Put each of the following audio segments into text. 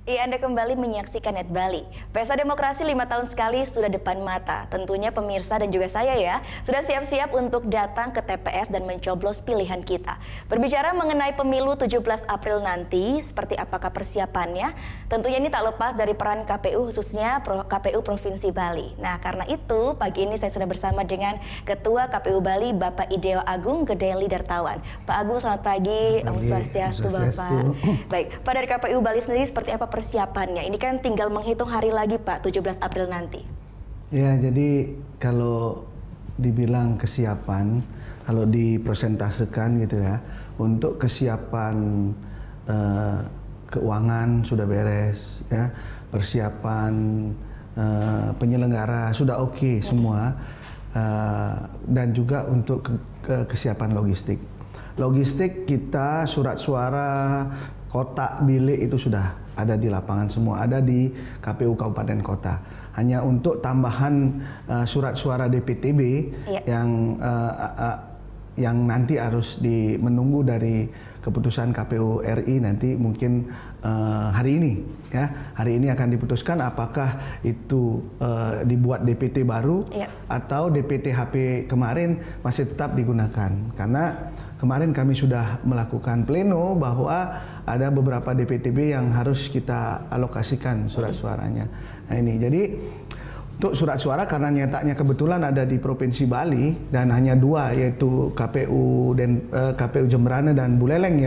Iya, Anda kembali menyaksikan Net Bali. Pesta demokrasi 5 tahun sekali sudah depan mata. Tentunya pemirsa dan juga saya ya, sudah siap-siap untuk datang ke TPS dan mencoblos pilihan kita. Berbicara mengenai pemilu 17 April nanti, seperti apakah persiapannya? Tentunya ini tak lepas dari peran KPU, khususnya KPU Provinsi Bali. Nah, karena itu pagi ini saya sudah bersama dengan Ketua KPU Bali, Bapak Ideo Agung Gedeli Dartawan. Pak Agung, selamat pagi. Om Swastiastu, Bapak. Baik, Pak, dari KPU Bali sendiri seperti apa persiapannya? Ini kan tinggal menghitung hari lagi, Pak, 17 April nanti. Ya, jadi kalau dibilang kesiapan, kalau dipresentasekan gitu ya, untuk kesiapan keuangan sudah beres, ya, persiapan penyelenggara sudah oke semua, dan juga untuk kesiapan logistik. Logistik kita, surat suara, kotak bilik itu sudah ada di lapangan semua, ada di KPU Kabupaten Kota. Hanya untuk tambahan surat suara DPTB yang nanti harus menunggu dari keputusan KPU RI nanti mungkin hari ini, ya, hari ini akan diputuskan apakah itu dibuat DPT baru atau DPT HP kemarin masih tetap digunakan. Karena kemarin kami sudah melakukan pleno bahwa ada beberapa DPTB yang harus kita alokasikan surat suaranya. Nah ini, jadi untuk surat suara karena nyetaknya kebetulan ada di Provinsi Bali dan hanya dua, yaitu KPU Jemberana dan Buleleng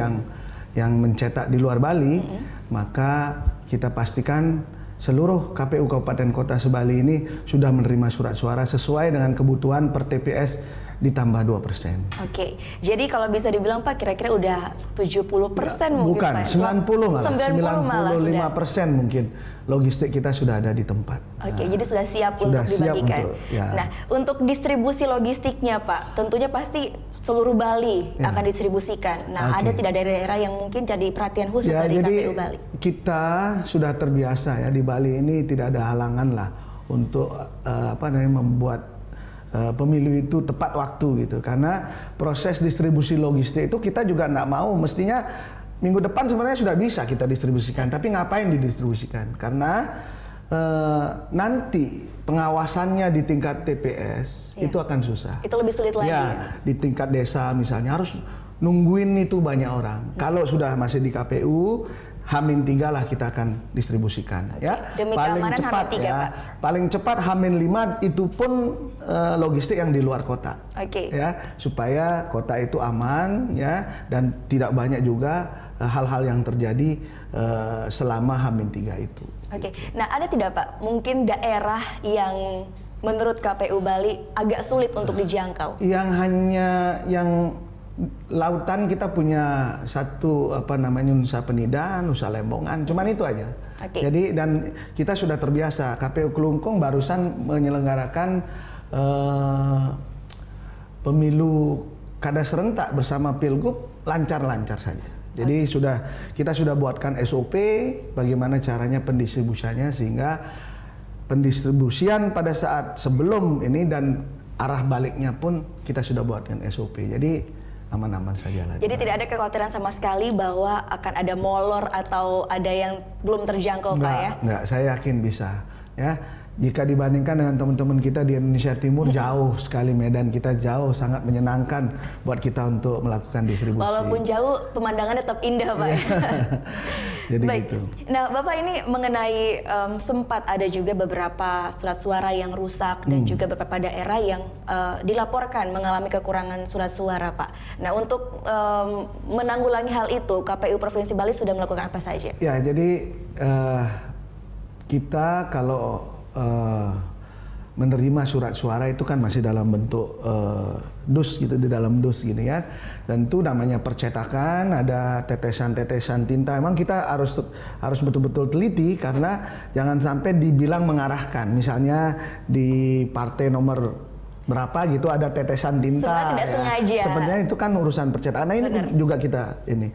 yang mencetak di luar Bali, maka kita pastikan seluruh KPU Kabupaten Kota se-Bali ini sudah menerima surat suara sesuai dengan kebutuhan per TPS ditambah 2%. Oke, jadi kalau bisa dibilang Pak, kira-kira udah 70% mungkin bukan, Pak? 90 malah, 95% mungkin logistik kita sudah ada di tempat. Oke, jadi sudah siap untuk dibagikan. Nah, untuk distribusi logistiknya Pak, tentunya pasti seluruh Bali akan distribusikan. Nah, ada tidak daerah yang mungkin jadi perhatian khusus dari KPU Bali? Kita sudah terbiasa ya di Bali ini, tidak ada halangan lah untuk membuat pemilu itu tepat waktu gitu, karena proses distribusi logistik itu kita juga nggak mau, mestinya minggu depan sebenarnya sudah bisa kita distribusikan, tapi ngapain didistribusikan? Karena nanti pengawasannya di tingkat TPS itu akan susah. Itu lebih sulit lagi. Ya, di tingkat desa misalnya harus nungguin itu banyak orang. Kalau sudah masih di KPU, H-3 lah kita akan distribusikan, ya. Demi paling keamanan cepat H-3, ya. Pak. Paling cepat H-5 itu pun logistik yang di luar kota. Ya, supaya kota itu aman ya, dan tidak banyak juga hal-hal yang terjadi selama H-3 itu. Nah, ada tidak Pak mungkin daerah yang menurut KPU Bali agak sulit untuk dijangkau? Yang lautan kita punya satu Nusa Penida, Nusa Lembongan, cuman itu aja. Jadi dan kita sudah terbiasa, KPU Kelungkung barusan menyelenggarakan pemilu kada serentak bersama Pilgub lancar-lancar saja. Jadi kita sudah buatkan SOP bagaimana caranya pendistribusiannya, sehingga pendistribusian pada saat sebelum ini dan arah baliknya pun kita sudah buatkan SOP. Jadi aman-aman saja lah. Jadi tidak ada kekhawatiran sama sekali bahwa akan ada molor atau ada yang belum terjangkau, Pak ya? Enggak, saya yakin bisa. Ya, jika dibandingkan dengan teman-teman kita di Indonesia Timur, jauh sekali medan kita, jauh sangat menyenangkan buat kita untuk melakukan distribusi. Walaupun jauh, pemandangan tetap indah, Pak. Jadi baik. Gitu. Nah, Bapak ini mengenai sempat ada juga beberapa surat suara yang rusak dan juga beberapa daerah yang dilaporkan mengalami kekurangan surat suara, Pak. Nah, untuk menanggulangi hal itu, KPU Provinsi Bali sudah melakukan apa saja? Ya, jadi kita kalau menerima surat suara itu kan masih dalam bentuk dus gitu, di dalam dus gini ya, dan itu namanya percetakan, ada tetesan-tetesan tinta. Emang kita harus betul-betul teliti, karena jangan sampai dibilang mengarahkan, misalnya di partai nomor berapa gitu ada tetesan tinta, tidak sengaja. Sebenarnya itu kan urusan percetakan. Nah, ini juga kita ini,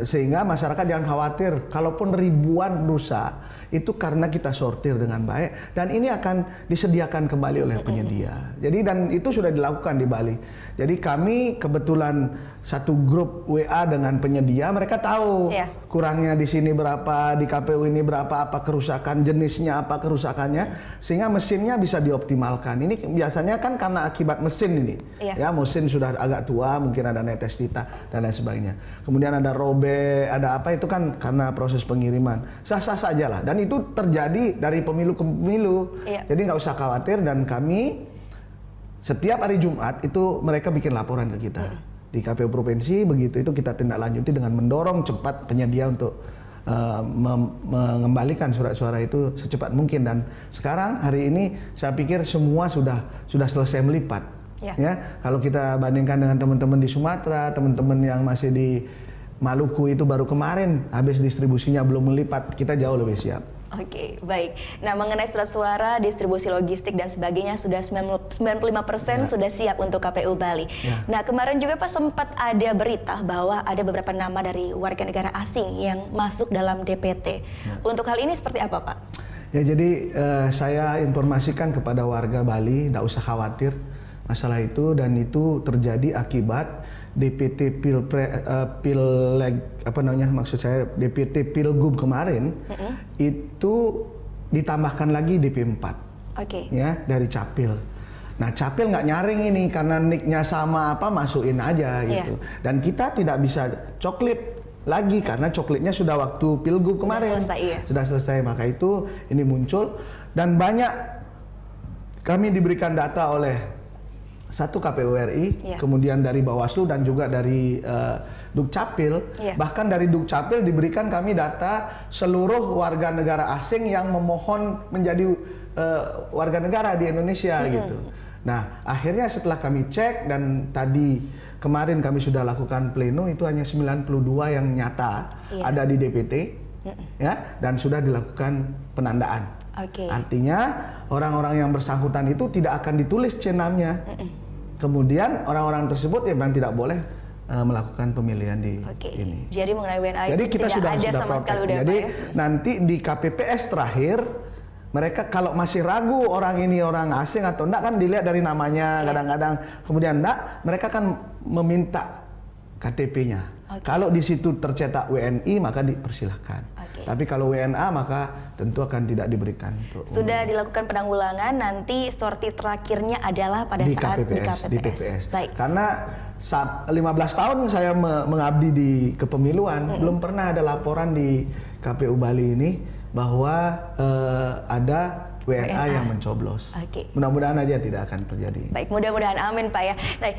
sehingga masyarakat jangan khawatir kalaupun ribuan rusak, itu karena kita sortir dengan baik dan ini akan disediakan kembali oleh penyedia. Jadi dan itu sudah dilakukan di Bali. Jadi kami kebetulan satu grup WA dengan penyedia, mereka tahu kurangnya di sini berapa, di KPU ini berapa, apa kerusakan, jenisnya apa kerusakannya, sehingga mesinnya bisa dioptimalkan. Ini biasanya kan karena akibat mesin ini, ya mesin sudah agak tua, mungkin ada netes tinta dan lain sebagainya. Kemudian ada robek, ada apa, itu kan karena proses pengiriman. Sah-sah saja lah, dan itu terjadi dari pemilu ke pemilu. Jadi nggak usah khawatir, dan kami setiap hari Jumat itu mereka bikin laporan ke kita. Di KPU Provinsi, begitu itu kita tindak lanjuti dengan mendorong cepat penyedia untuk mengembalikan surat suara itu secepat mungkin. Dan sekarang hari ini saya pikir semua sudah selesai melipat. Ya, kalau kita bandingkan dengan teman-teman di Sumatera, teman-teman yang masih di Maluku itu baru kemarin habis distribusinya belum melipat, kita jauh lebih siap. Oke, baik. Nah, mengenai surat suara, distribusi logistik dan sebagainya sudah 95% sudah siap untuk KPU Bali. Nah, kemarin juga Pak sempat ada berita bahwa ada beberapa nama dari warga negara asing yang masuk dalam DPT. Untuk hal ini seperti apa, Pak? Ya, jadi saya informasikan kepada warga Bali, tidak usah khawatir masalah itu, dan itu terjadi akibat DPT Pileg, apa namanya, maksud saya DPT Pilgub kemarin itu ditambahkan lagi DP4 ya dari Capil. Nah, Capil nggak nyaring ini karena nicknya sama apa, masukin aja gitu. Dan kita tidak bisa coklit lagi karena coklitnya sudah waktu Pilgub kemarin sudah selesai, maka itu ini muncul. Dan banyak kami diberikan data oleh satu KPU RI, kemudian dari Bawaslu dan juga dari Dukcapil. Bahkan dari Dukcapil diberikan kami data seluruh warga negara asing yang memohon menjadi warga negara di Indonesia gitu. Nah, akhirnya setelah kami cek, dan tadi kemarin kami sudah lakukan pleno, itu hanya 92 yang nyata ada di DPT ya, dan sudah dilakukan penandaan. Artinya orang-orang yang bersangkutan itu tidak akan ditulis C6-nya. Kemudian orang-orang tersebut ya memang tidak boleh melakukan pemilihan di ini. Jadi mengenai WNA jadi itu kita tidak ada sama sekali udah. Jadi nanti di KPPS terakhir mereka kalau masih ragu orang ini orang asing atau enggak, kan dilihat dari namanya kadang-kadang. Kemudian enggak, mereka kan meminta KTP-nya. Kalau di situ tercetak WNI maka dipersilahkan. Tapi kalau WNA maka tentu akan tidak diberikan. Sudah dilakukan penanggulangan, nanti sorti terakhirnya adalah pada saat di KPPS. Baik. Karena 15 tahun saya mengabdi di kepemiluan, belum pernah ada laporan di KPU Bali ini bahwa ada WNA yang mencoblos. Mudah-mudahan aja tidak akan terjadi. Baik, mudah-mudahan, amin Pak ya. Nah,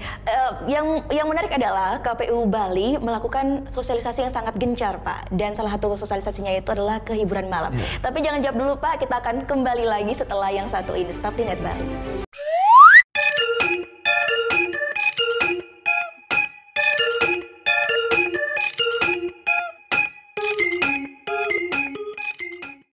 yang menarik adalah KPU Bali melakukan sosialisasi yang sangat gencar Pak, dan salah satu sosialisasinya itu adalah ke hiburan malam. Tapi jangan jawab dulu Pak, kita akan kembali lagi setelah yang satu ini. Tetap di Net Bali.